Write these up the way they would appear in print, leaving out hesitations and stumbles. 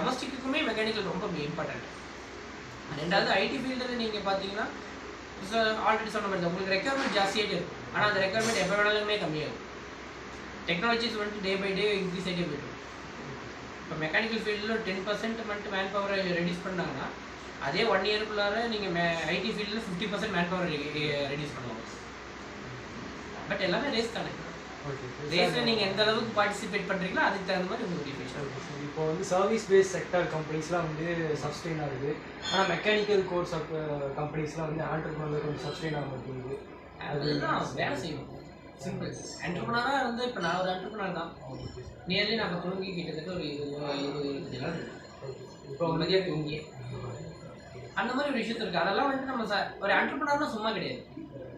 டொமஸ்டிக்குமே mechanical ரொம்ப important. ரெண்டாவது ID ஃபீல்டில் நீங்கள் பார்த்தீங்கன்னா ஆல்ரெடி சொன்ன மாதிரி தான் உங்களுக்கு ரெக்யர்மெண்ட் ஜாஸ்தியாகிட்டே இருக்கும். ஆனால் அந்த ரெக்யர்மெண்ட் எப்போ வேணாலுமே கம்மியாகும். டெக்னாலஜிஸ் வந்துட்டு டே பை டே இன்க்ரீஸ் ஆகிட்டே போய்டும். இப்போ மெக்கானிக்கல் ஃபீல்டில் 10% வந்துட்டு மேன் பவரை ரெடியூஸ் பண்ணாங்கன்னா அதே 1 இயருக்குள்ளார நீங்கள் ஐடி ஃபீல்டில் 50% மேன் பவர் ரெடியூஸ் பண்ணுவாங்க. பட் எல்லாமே ரேஸ் தானே. ரேஸில் நீங்கள் எந்த அளவுக்கு பார்ட்டிசிபேட் பண்ணுறீங்களோ அதுக்கு தகுந்த மாதிரி உங்களுக்கு டிஃபரன்ஸ். இப்போ வந்து சர்வீஸ் பேஸ் செக்டர் கம்பெனிஸ்லாம் வந்து சஸ்டெயின் ஆகுது. ஆனால் மெக்கானிக்கல் கோர்ஸ் கம்பெனிஸ்லாம் வந்து ஆண்டர்பிரினர் கொஞ்சம் சஸ்டெயின் ஆக மாட்டேங்குது. அதுதான் வேலை செய்யணும். சிம்பிள். என்டர்பிரினராக வந்து இப்போ நான் ஒரு என்டர்பிரினர் தான். நியர்லி நாங்கள் தூங்கி கிட்டத்தட்ட ஒரு 20 நாள் இப்போ மதியாக தூங்கி அந்த மாதிரி ஒரு விஷயத்து இருக்குது. அதெல்லாம் வந்துட்டு நம்ம ஒரு என்டர்பிரினர்னா சும்மா கிடையாது.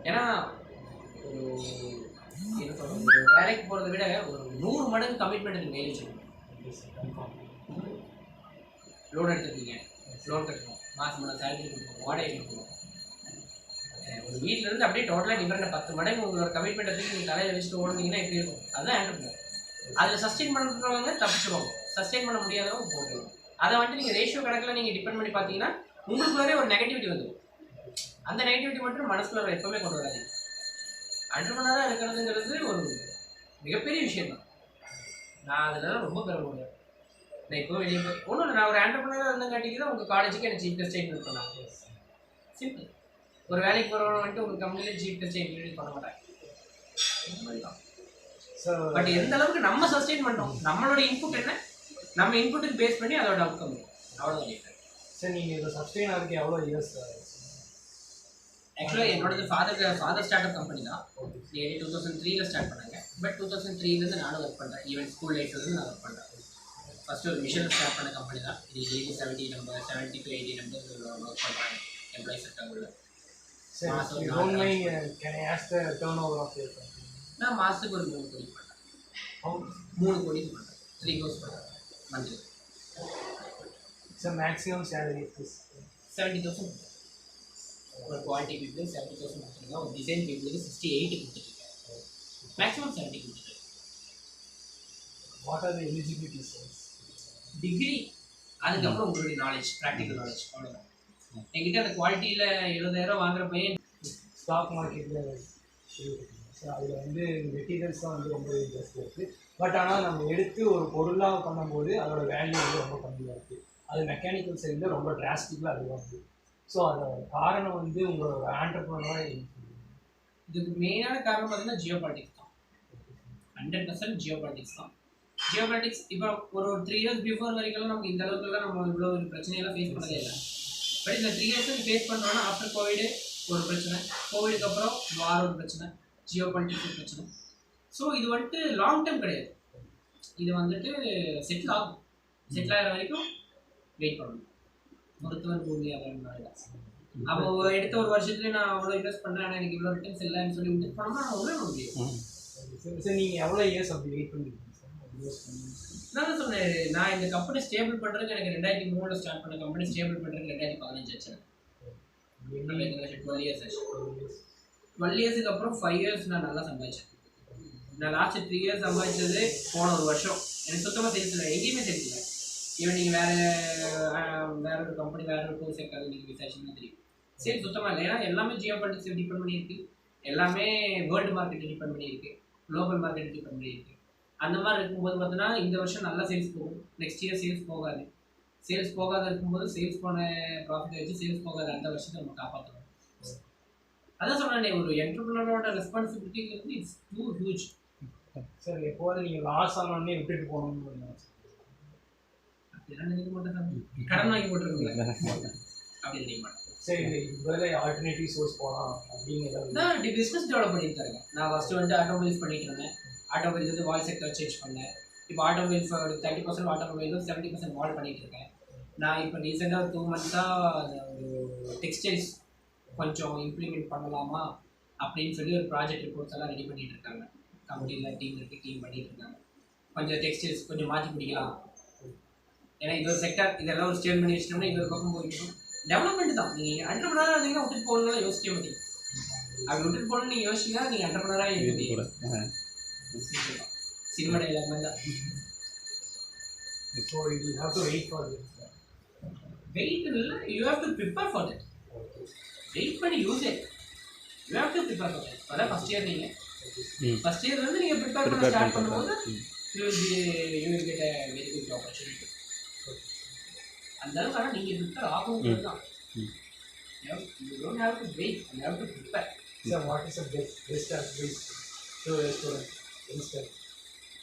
ஏன்னா என்ன சொல்கிறது, வேலைக்கு போகிறத விட ஒரு 100 மடங்கு கமிட்மெண்ட் எனக்கு வேலை செய்யணும். லோன் எடுத்துருக்கீங்க, லோன் கட்டணும், மாதம் சேலரி கொடுக்கணும், வாடகை கொடுக்கணும். ஒரு வீட்டிலேருந்து அப்படியே டோட்டலாக டிஃப்ரெண்டாக 10 மடங்கு உங்களோட கமிட்மெண்ட் வச்சு நீங்கள் தலையில் வச்சுட்டு ஓடுனீங்கன்னா எப்படி இருக்கும்? அதுதான் என்டர்பிரினர். அதில் சஸ்டெயின் பண்ணுறவங்க தப்பிச்சிருவாங்க, சஸ்டெயின் பண்ண முடியாதவங்க போட்டுருவாங்க. அதை வந்துட்டு நீங்கள் ரேஷியோ கணக்கில் நீங்கள் டிபெண்ட் பண்ணி பார்த்தீங்கன்னா உங்களுக்குள்ளே ஒரு நெகட்டிவிட்டி வந்துடும். அந்த நெகட்டிவிட்டி மட்டும் மனசுக்குள்ள எப்போவுமே கொண்டு வராது. என்டர்பிரினராக இருக்கிறதுங்கிறது ஒரு மிகப்பெரிய விஷயம் தான். நான் அதில் ரொம்ப பெருமைப்படுறேன். நான் இப்போ வெளியே போய் ஒன்றும் இல்லை, நான் ஒரு என்டர்பிரினராக இருந்தங்காட்டிக்கு தான் உங்கள் காலேஜுக்கு எனக்கு சீஃப் கெஸ்ட் இன்வைட் பண்ணாங்க. சிம்பிள். ஒரு வேலைக்கு போகிறவங்க வந்துட்டு உங்கள் கம்பெனியில் சீஃப் கெஸ்ட் இன்வைட் பண்ண மாட்டாங்க. இந்த மாதிரி தான். பட் எந்த அளவுக்கு நம்ம சஸ்டெயின் பண்ணுறோம், நம்மளோட இன்புட் என்ன, நம்ம இன்புட்டுக்கு பேஸ் பண்ணி அதோட அவுட்கம் அவ்வளோதான் கேட்குறேன். சார் நீங்கள் இதை சஸ்டெயின் ஆகிறதுக்கு எவ்வளோ இயர்ஸ்? ஆக்சுவலாக என்னோடது ஃபாதர் ஸ்டார்ட் அப் கம்பெனி தான். 2003 ஸ்டார்ட் பண்ணாங்க. பட் 2003 நானும் ஒர்க் பண்ணுறேன். ஈவன் ஸ்கூல் லைஃப்லேருந்து நான் ஒர்க் பண்ணுறேன். ஃபஸ்ட்டு ஒரு மிஷன் ஸ்டார்ட் பண்ண கம்பெனி தான். இது 70 நம்பர் 70 to 80 நம்பர் ஒர்க் பண்ணுறாங்க எம்ப்ளாயிஸ் இருக்காங்க. நான் மாதத்துக்கு ஒரு 3 கோடி பண்ணுறேன். 3 கோடி பண்ணுறேன். 3 கோர்ஸ் பண்ணுறேன் மந்த்லி. Sir maximum salary 70,000. ஒரு குவாலிட்டி பீப்புளுக்கு 70,000 கொடுத்துருக்கேன். ஒரு டிசைன் பீப்புளுக்கு 68 கொடுத்துருக்கேன். மேக்ஸிமம் 70 கொடுத்துருக்கேன். What are the eligibilities? Degree, அதுக்கப்புறம் உங்களுடைய நாலேஜ், ப்ராக்டிக்கல் நாலேஜ், அவ்வளோதான். என்கிட்ட அந்த குவாலிட்டியில் 70,000 வாங்குற பையன் ஸ்டாக் மார்க்கெட்டில் அதில் வந்து மெட்டீரியல்ஸ் தான் வந்து ரொம்ப ஜாஸ்தியாக இருக்குது. பட் ஆனால் நம்ம எடுத்து ஒரு பொருளாக பண்ணும்போது அதோட வேல்யூ வந்து ரொம்ப கம்மியாக இருக்குது. அது மெக்கானிக்கல் சைடில் ரொம்ப டிராஸ்டிக்காக அதிகமாக இருக்குது. ஸோ அதோட காரணம் வந்து உங்களோட ஆண்டர்பிரினராக இதுக்கு மெயினான காரணம் பார்த்தீங்கன்னா ஜியோ பாலிட்டிக்ஸ் தான். 100% ஜியோ பாலிட்டிக்ஸ் தான். ஜியோ பாலிட்டிக்ஸ் இப்போ ஒரு 3 years பிஃபோர் வரைக்கும் நமக்கு இந்த அளவுக்குலாம் நம்ம இவ்வளோ ஒரு பிரச்சனையெல்லாம் ஃபேஸ் பண்ணதே இல்லை. பட் இந்த 3 years ஃபேஸ் பண்ணுறோன்னா ஆஃப்டர் கோவிடு ஒரு பிரச்சனை, கோவிடுக்கு அப்புறம் வார் ஒரு பிரச்சனை, ஜியோ பாலிட்டிக்ஸ் ஒரு பிரச்சனை. ஸோ இது வந்துட்டு லாங் டேர்ம் கிடையாது. இது வந்துட்டு செட்டில் ஆகும். செட்டில் ஆகிற வரைக்கும் வெயிட் பண்ணணும். மருத்துவர் பூமி அப்படின்னால அப்போ எடுத்த ஒரு வருஷத்துல நான் அவ்வளோ இன்வெஸ்ட் பண்ணுறேன், ஆனால் எனக்கு இவ்வளோ ரிட்டர்ன்ஸ் இல்லைன்னு சொல்லி விட்டு பண்ணோம்னா நான் உள்ள முடியும். சார் நீங்கள் எவ்வளோ இயர்ஸ் அப்படி வெயிட் பண்ணிருக்கீங்க சார்? நான் தான் சொன்னேன், நான் இந்த கம்பெனி ஸ்டேபிள் பண்ணுறதுக்கு எனக்கு 2003 ஸ்டார்ட் பண்ண கம்பெனி ஸ்டேபிள் பண்ணுறதுக்கு 2015 ஆச்சு. 12 years ஆச்சு. 12 yearsக்கு அப்புறம் 5 years நான் நல்லா சம்பாதிச்சேன். நான் லாஸ்ட் 3 years சம்பாதிச்சது போன ஒரு வருஷம் எனக்கு சுத்தமாக தெரியல, எங்கேயுமே தெரியல. ஈவன் நீங்கள் வேற ஒரு கம்பெனி வேற ஒரு கோர்ஸ் இருக்காது நீங்கள் விசாரிச்சுன்னா தெரியும். சரி சுத்தமாக இல்லை. ஏன்னா எல்லாமே ஜியோ பாலிட்டிக்ஸ் டிபெண்ட் பண்ணியிருக்கு, எல்லாமே வேர்ல்டு மார்க்கெட்டை டிபெண்ட் பண்ணியிருக்கு, குளோபல் மார்க்கெட்டை டிபெண்ட் பண்ணியிருக்கு. அந்த மாதிரி இருக்கும்போது பார்த்தீங்கன்னா இந்த வருஷம் நல்லா சேல்ஸ் போகும், நெக்ஸ்ட் இயர் சேல்ஸ் போகாது. சேல்ஸ் போகாத இருக்கும்போது சேல்ஸ் போன ப்ராஃபிட் வச்சு சேல்ஸ் போகாத அந்த வருஷத்தை நம்ம காப்பாற்றணும். அதான் சொன்னேன், ஒரு என்டர்பிரினரோட ரெஸ்பான்சிபிலிட்டிங்கிறது இட்ஸ் டூ ஹியூஜ். சார் எப்போது நீங்கள் லாஸ் ஆனோடனே விட்டுட்டு போகணும்னு அப்படிலாம் நினைக்க மாட்டேன் சார். கடன் வாங்கி போட்டுருக்கீங்களா அப்படி நினைக்க மாட்டேன். சரி வேலை ஆல்டர்னேட்டிவ் சோர்ஸ் போகலாம் அப்படின்னு நான் பிஸ்னஸ் டெவலப் பண்ணிட்டு இருக்கேன். நான் ஃபஸ்ட்டு வந்து ஆட்டோமொபைல்ஸ் பண்ணிட்டு இருந்தேன். ஆட்டோமொபைல்ஸ் வந்து வால் செக்டர் சேஞ்ச் பண்ணேன். இப்போ ஆட்டோமொபைல்ஸ் 30% ஆட்டோமொபைலும் 70% வால் பண்ணிகிட்டு இருக்கேன். நான் இப்போ ரீசெண்டாக 2 months ஒரு டெக்ஸ்டைல்ஸ் கொஞ்சம் இம்ப்ளிமெண்ட் பண்ணலாமா அப்படின்னு சொல்லி ஒரு ப்ராஜெக்ட் ரிப்போர்ட்ஸ் எல்லாம் ரெடி பண்ணிகிட்டு இருக்காங்க. கம்பெனியில் டீம் இருக்குது, டீம் பண்ணிகிட்டு இருக்காங்க. கொஞ்சம் டெக்ஸ்டைல்ஸ் கொஞ்சம் மாற்றி பிடிக்கலாம். ஏன்னா இது ஒரு செக்டர், இதெல்லாம் ஒரு ஸ்டேட் பண்ணி வச்சிட்டோம்னா இது ஒரு பக்கம் போய்க்கணும். டெவலப்மெண்ட் தான். நீங்கள் என்டர்பிரினராக இருந்தீங்கன்னா விட்டுட்டு போகணும்னா யோசிக்க மாட்டீங்க. அப்படி விட்டுட்டு போகணும்னு நீங்கள் யோசிச்சிங்கன்னா நீங்கள் என்டர்பிரினராக இருக்க முடியும். சினிமா டைலாக் மாதிரி தான். So you will have to wait for this. Wait இல்லை, you have to prepare for that. Wait பண்ணி use it, you have to prepare for that. அதான் ஃபஸ்ட் இயர் நீங்கள் ஃபஸ்ட் இயர் வந்து நீங்கள் ப்ரிப்பேர் பண்ண start பண்ணும்போது you will get a very good opportunity. அந்த அளவுக்கு ஆனால் நீங்கள் ப்ரிப்பேர் ஆகணும் தான். You don't have to wait, you have to prepare. So what is the best advice to a student?